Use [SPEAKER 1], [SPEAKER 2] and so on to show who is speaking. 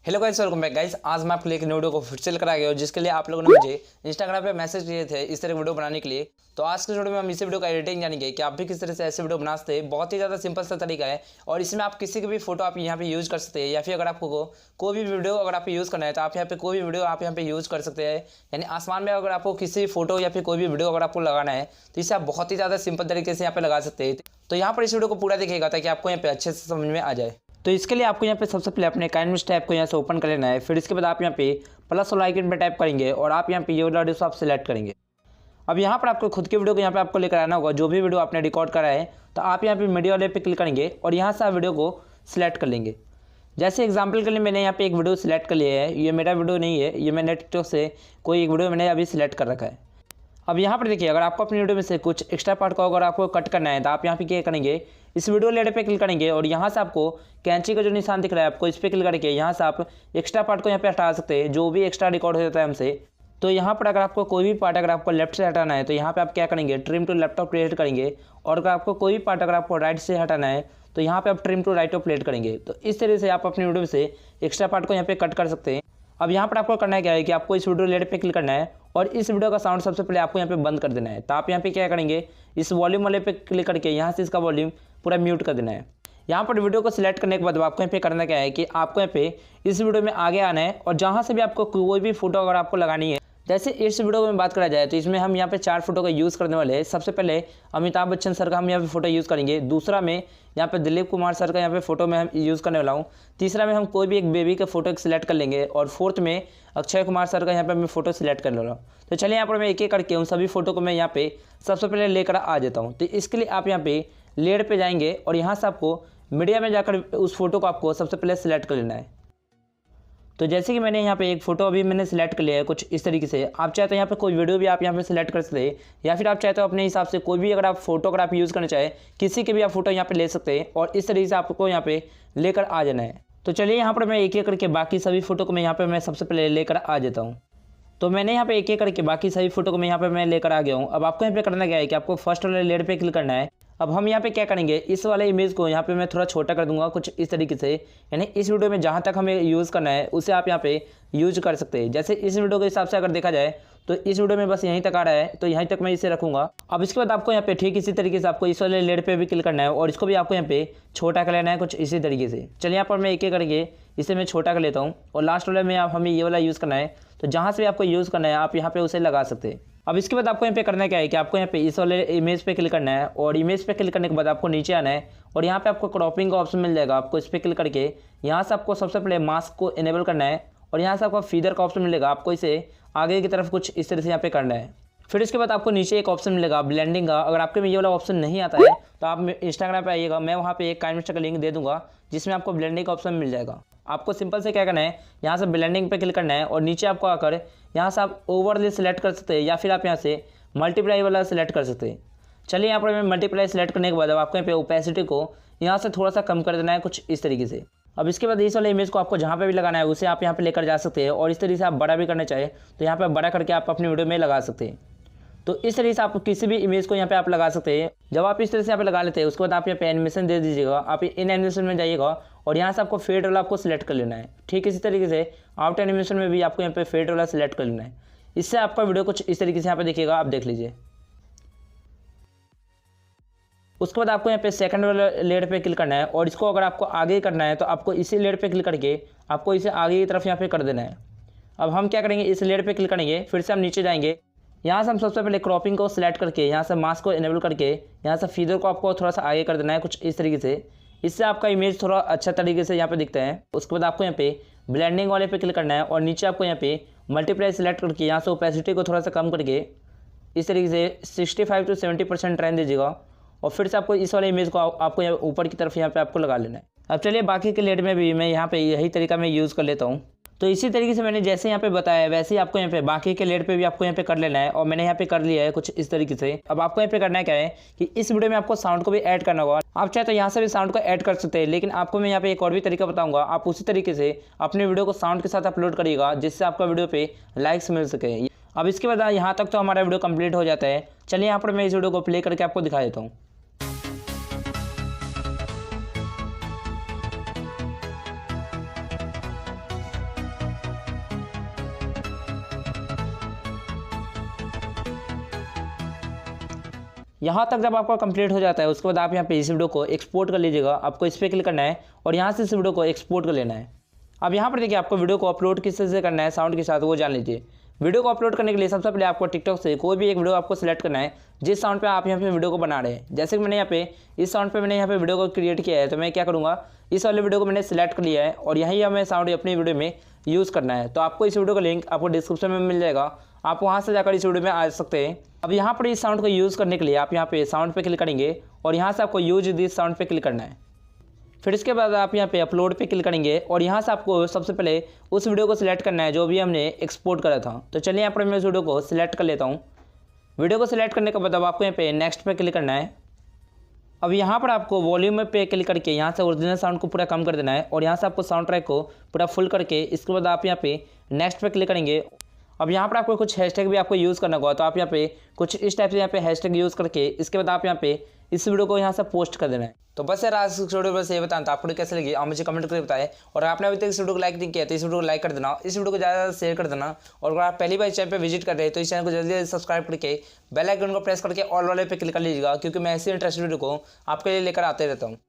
[SPEAKER 1] Hello guys, welcome back guys. आज मैं आपके लिए एक वीडियो को फिर से लेकर आ गया हूँ, जिसके लिए आप लोगों ने मुझे इंस्टाग्राम पे मैसेज किए थे इस तरह वीडियो बनाने के लिए। तो आज के वीडियो में हम इसी वीडियो का एडिटिंग जानेंगे कि आप भी किस तरह से ऐसे वीडियो बना सकते हैं। बहुत ही ज़्यादा सिंपल सा तरीका है और इसमें आप किसी की भी फोटो आप यहाँ पे यूज़ कर सकते हैं, या फिर अगर आपको कोई भी वीडियो अगर आप यूज़ करना है तो आप यहाँ पे कोई भी वीडियो आप यहाँ पे यूज़ कर सकते हैं। यानी आसमान में अगर आपको किसी फोटो या फिर कोई भी वीडियो अगर आपको लगाना है तो इसे आप बहुत ही ज़्यादा सिंपल तरीके से यहाँ पे लगा सकते हैं। तो यहाँ पर इस वीडियो को पूरा देखिएगा ताकि आपको यहाँ पे अच्छे से समझ में आ जाए। तो इसके लिए आपको यहाँ पे सबसे पहले अपने काइनविस टैब को यहाँ से ओपन कर लेना है। फिर इसके बाद आप यहाँ पे प्लस वाला आइकन पे टैप करेंगे और आप यहाँ पे ये वाला वीडियो आप सिलेक्ट करेंगे। अब यहाँ पर आपको खुद की वीडियो को यहाँ पे आपको लेकर आना होगा। जो भी वीडियो आपने रिकॉर्ड करा है तो आप यहाँ पे मीडिया वाले पे क्लिक करेंगे और यहाँ से आप वीडियो को सिलेक्ट कर लेंगे। जैसे एग्जाम्पल के लिए मैंने यहाँ पे एक वीडियो सिलेक्ट कर लिया है। ये मेरा वीडियो नहीं है, ये मैंने टिकटॉक से कोई एक वीडियो मैंने अभी सिलेक्ट कर रखा है। अब यहाँ पर देखिए, अगर आपको अपनी वीडियो में से कुछ एक्स्ट्रा पार्ट को अगर आपको कट करना है तो आप यहाँ पे क्या करेंगे, इस वीडियो लेयर पे क्लिक करेंगे और यहाँ से आपको कैंची का जो निशान दिख रहा है आपको इस पर क्लिक करके यहाँ से आप एक्स्ट्रा पार्ट को यहाँ पे हटा सकते हैं, जो भी एक्स्ट्रा रिकॉर्ड हो जाता है हमसे। तो यहाँ पर अगर आपको कोई भी पार्ट अगर आपको लेफ्ट से हटाना है तो यहाँ पे आप क्या करेंगे, ट्रिम टू लेफ्ट क्रिएट करेंगे। और अगर आपको कोई भी पार्ट अगर आपको राइट से हटाना है तो यहाँ पे आप ट्रिम टू राइट प्लेट करेंगे। तो इस तरह से आप अपनी वीडियो में से एक्स्ट्रा पार्ट को यहाँ पे कट कर सकते हैं। अब यहाँ पर आपको करना क्या है कि आपको इस वीडियो लेयर पे क्लिक करना है और इस वीडियो का साउंड सबसे पहले आपको यहाँ पे बंद कर देना है। तो आप यहाँ पे क्या करेंगे, इस वॉल्यूम वाले पे क्लिक करके यहाँ से इसका वॉल्यूम पूरा म्यूट कर देना है। यहाँ पर वीडियो को सिलेक्ट करने के बाद आपको यहाँ पे करना क्या है कि आपको यहाँ पे इस वीडियो में आगे आना है और जहाँ से भी आपको कोई भी फोटो अगर आपको लगानी है, जैसे इस वीडियो में बात करा जाए तो इसमें हम यहाँ पे 4 फोटो का यूज़ करने वाले हैं। सबसे पहले अमिताभ बच्चन सर का हम यहाँ पे फोटो यूज़ करेंगे। दूसरा में यहाँ पे दिलीप कुमार सर का यहाँ पे फोटो में हम यूज़ करने वाला हूँ। तीसरा में हम कोई भी एक बेबी का फोटो सिलेक्ट कर लेंगे और फोर्थ में अक्षय कुमार सर का यहाँ पे मैं फोटो सिलेक्ट करने वाला हूँ। तो चलिए यहाँ पर मैं एक एक करके उन सभी फोटो को मैं यहाँ पे सबसे पहले लेकर आ जाता हूँ। तो इसके लिए आप यहाँ पे लेयर पे जाएंगे और यहाँ से आपको मीडिया में जाकर उस फोटो को आपको सबसे पहले सिलेक्ट कर लेना है। तो जैसे कि मैंने यहाँ पे एक फोटो अभी मैंने सिलेक्ट कर लिया है कुछ इस तरीके से। आप चाहे तो यहाँ पे कोई वीडियो भी आप यहाँ पे सिलेक्ट कर सकते हैं, या फिर आप चाहे तो अपने हिसाब से कोई भी अगर आप फोटो अगर आप यूज़ करना चाहे किसी के भी आप फोटो यहाँ पे ले सकते हैं और इस तरीके से आपको यहाँ पे लेकर आ जाना है। तो चलिए यहाँ पर मैं एक एक करके बाकी सभी फोटो को मैं यहाँ पर मैं सबसे पहले लेकर आ जाता हूँ। तो मैंने यहाँ पे एक एक करके बाकी सभी फोटो को मैं यहाँ पे मैं लेकर आ गया हूँ। अब आपको यहाँ पे करना क्या है कि आपको फर्स्ट वाले लेयर पे क्लिक करना है। अब हम यहाँ पे क्या करेंगे, इस वाले इमेज को यहाँ पे मैं थोड़ा छोटा कर दूंगा कुछ इस तरीके से। यानी इस वीडियो में जहाँ तक हमें यूज़ करना है उसे आप यहाँ पे यूज कर सकते हैं। जैसे इस वीडियो के हिसाब से अगर देखा जाए तो इस वीडियो में बस यहीं तक आ रहा है, तो यहीं तक मैं इसे रखूँगा। अब इसके बाद आपको यहाँ पे ठीक इसी तरीके से आपको इस वाले लेयर पे भी क्लिक करना है और इसको भी आपको यहाँ पे छोटा कर लेना है कुछ इसी तरीके से। चलिए यहाँ पर मैं एक एक करके इसे मैं छोटा कर लेता हूँ और लास्ट वाले में आप हमें ये वाला यूज़ करना है। तो जहाँ से भी आपको यूज़ करना है आप यहाँ पे उसे लगा सकते हैं। अब इसके बाद आपको यहाँ पे करना क्या है कि आपको यहाँ पे इस वाले इमेज पे क्लिक करना है और इमेज पे क्लिक करने के बाद आपको नीचे आना है और यहाँ पे आपको क्रॉपिंग का ऑप्शन मिल जाएगा। आपको इस पर क्लिक करके यहाँ से आपको सबसे पहले मास्क को इनेबल करना है और यहाँ से आपको फीदर का ऑप्शन मिलेगा। आपको इसे आगे की तरफ कुछ इस तरह से यहाँ पे करना है। फिर इसके बाद आपको नीचे एक ऑप्शन मिलेगा ब्लेंडिंग का। अगर आपके में ये वाला ऑप्शन नहीं आता है तो आप इंस्टाग्राम पे आइएगा, मैं वहाँ पे एक काइनविस का लिंक दे दूँगा जिसमें आपको ब्लेंडिंग का ऑप्शन मिल जाएगा। आपको सिंपल से क्या करना है, यहाँ से ब्लेंडिंग पे क्लिक करना है और नीचे आपको आकर यहाँ से आप ओवरले सेलेक्ट कर सकते हैं या फिर आप यहाँ से मल्टीप्लाई वाला सेलेक्ट कर सकते हैं। चलिए यहाँ पर मैं मल्टीप्लाई सेलेक्ट करने के बाद अब आपको यहाँ पे ओपेसिटी को यहाँ से थोड़ा सा कम कर देना है कुछ इस तरीके से। अब इसके बाद इस वाले इमेज को आपको जहाँ पे भी लगाना है उसे आप यहाँ पे लेकर जा सकते हैं और इस तरीके से आप बड़ा भी करना चाहे तो यहाँ पे बड़ा करके आप अपनी वीडियो में लगा सकते हैं। तो इस तरीके से आप किसी भी इमेज को यहाँ पे आप लगा सकते हैं। जब आप इस तरह से यहाँ पे लगा लेते हैं उसके बाद आप यहाँ पे एनिमेशन दे दीजिएगा। आप इन एनिमेशन में जाइएगा और यहाँ से आपको फेड वाला आपको सिलेक्ट कर लेना है। ठीक इसी तरीके से आउट एनिमेशन में भी आपको यहाँ पे फेड वाला सिलेक्ट कर लेना है। इससे आपका वीडियो कुछ इस तरीके से यहाँ पे देखिएगा, आप देख लीजिए। उसके बाद आपको यहाँ पे सेकंड वाले लेयर पे क्लिक करना है और इसको अगर आपको आगे करना है तो आपको इसी लेयर पे क्लिक करके आपको इसे आगे की तरफ यहाँ पे कर देना है। अब हम क्या करेंगे, इस लेयर पे क्लिक करेंगे, फिर से हम नीचे जाएंगे। यहाँ से हम सबसे पहले क्रॉपिंग को सिलेक्ट करके यहाँ से मास्क को इनेबल करके यहाँ से फीदर को आपको थोड़ा सा आगे कर देना है कुछ इस तरीके से। इससे आपका इमेज थोड़ा अच्छा तरीके से यहाँ पे दिखता है। उसके बाद आपको यहाँ पे ब्लेंडिंग वाले पे क्लिक करना है और नीचे आपको यहाँ पे मल्टीप्लाई सेलेक्ट करके यहाँ से ओपेसिटी को थोड़ा सा कम करके इस तरीके से 65 to 70% रहने दीजिएगा और फिर से आपको इस वाले इमेज को आपको यहाँ ऊपर की तरफ यहाँ पे आपको लगा लेना है। अब चलिए बाकी के लेयर में भी मैं यहाँ पे यही तरीका मैं यूज़ कर लेता हूँ। तो इसी तरीके से मैंने जैसे यहाँ पे बताया वैसे ही आपको यहाँ पे बाकी के लेयर पे भी आपको यहाँ पे कर लेना है और मैंने यहाँ पे कर लिया है कुछ इस तरीके से। अब आपको यहाँ पे करना क्या है कि इस वीडियो में आपको साउंड को भी ऐड करना होगा। आप चाहे तो यहाँ से भी साउंड को ऐड कर सकते हैं, लेकिन आपको मैं यहाँ पे एक और भी तरीका बताऊंगा। आप उसी तरीके से अपने वीडियो को साउंड के साथ अपलोड करिएगा जिससे आपका वीडियो पे लाइक्स मिल सके। अब इसके बाद यहाँ तक तो हमारा वीडियो कंप्लीट हो जाता है। चलिए यहाँ पर मैं इस वीडियो को प्ले करके आपको दिखा देता हूँ। यहाँ तक जब आपका कंप्लीट हो जाता है उसके बाद आप यहाँ पे इस वीडियो को एक्सपोर्ट कर लीजिएगा। आपको इस पर क्लिक करना है और यहाँ से इस वीडियो को एक्सपोर्ट कर लेना है। अब यहाँ पर देखिए आपको वीडियो को अपलोड किस तरह से करना है साउंड के साथ, वो जान लीजिए। वीडियो को अपलोड करने के लिए सबसे पहले आपको टिकटॉक से कोई भी एक वीडियो आपको सिलेक्ट करना है जिस साउंड पे आप यहाँ पे वीडियो को बना रहे हैं। जैसे कि मैंने यहाँ पे इस साउंड पे मैंने यहाँ पे वीडियो को क्रिएट किया है, तो मैं क्या करूँगा, इस वाले वीडियो को मैंने सिलेक्ट कर लिया है और यही हमें साउंड अपनी वीडियो में यूज़ करना है। तो आपको इस वीडियो का लिंक आपको डिस्क्रिप्शन में मिल जाएगा, आप वहाँ से जाकर इस वीडियो में आ सकते हैं। अब यहाँ पर इस साउंड को यूज़ करने के लिए आप यहाँ पे साउंड पे क्लिक करेंगे और यहाँ से आपको यूज दिस साउंड पे क्लिक करना है। फिर इसके बाद आप यहाँ पे अपलोड पे क्लिक करेंगे और यहाँ से आपको सबसे पहले उस वीडियो को सिलेक्ट करना है जो भी हमने एक्सपोर्ट करा था। तो चलिए यहाँ पर मैं इस वीडियो को सिलेक्ट कर लेता हूँ। वीडियो को सिलेक्ट करने के बाद अब आपको यहाँ पे नेक्स्ट पे क्लिक करना है। अब यहाँ पर आपको वॉल्यूम पे क्लिक करके यहाँ से ओरिजिनल साउंड को पूरा कम कर देना है और यहाँ से आपको साउंड ट्रैक को पूरा फुल करके इसके बाद आप यहाँ पे नेक्स्ट पे क्लिक करेंगे। अब यहाँ पर आपको कुछ हैशटैग भी आपको यूज़ करना होगा, तो आप यहाँ पे कुछ इस टाइप से यहाँ पे हैशटैग यूज़ करके इसके बाद आप यहाँ पे इस वीडियो को यहाँ से पोस्ट कर देना है। तो बस यार आज इस वीडियो बस ये बताना था, आपको कैसे लगी आप मुझे कमेंट करके बताएं। और आपने अभी तक इस वीडियो को लाइक नहीं किया तो इस वीडियो को लाइक कर देना, इस वीडियो को ज़्यादा शेयर कर देना। और अगर आप पहली बार इस चैनल पे विजिट कर रहे हैं तो इस चैनल को जल्दी सब्सक्राइब करके बेल आइकन को प्रेस करके ऑल वाले पे क्लिक कर लीजिएगा, क्योंकि मैं ऐसे इंटरेस्टेड वीडियो को आपके लिए लेकर आते रहता हूँ।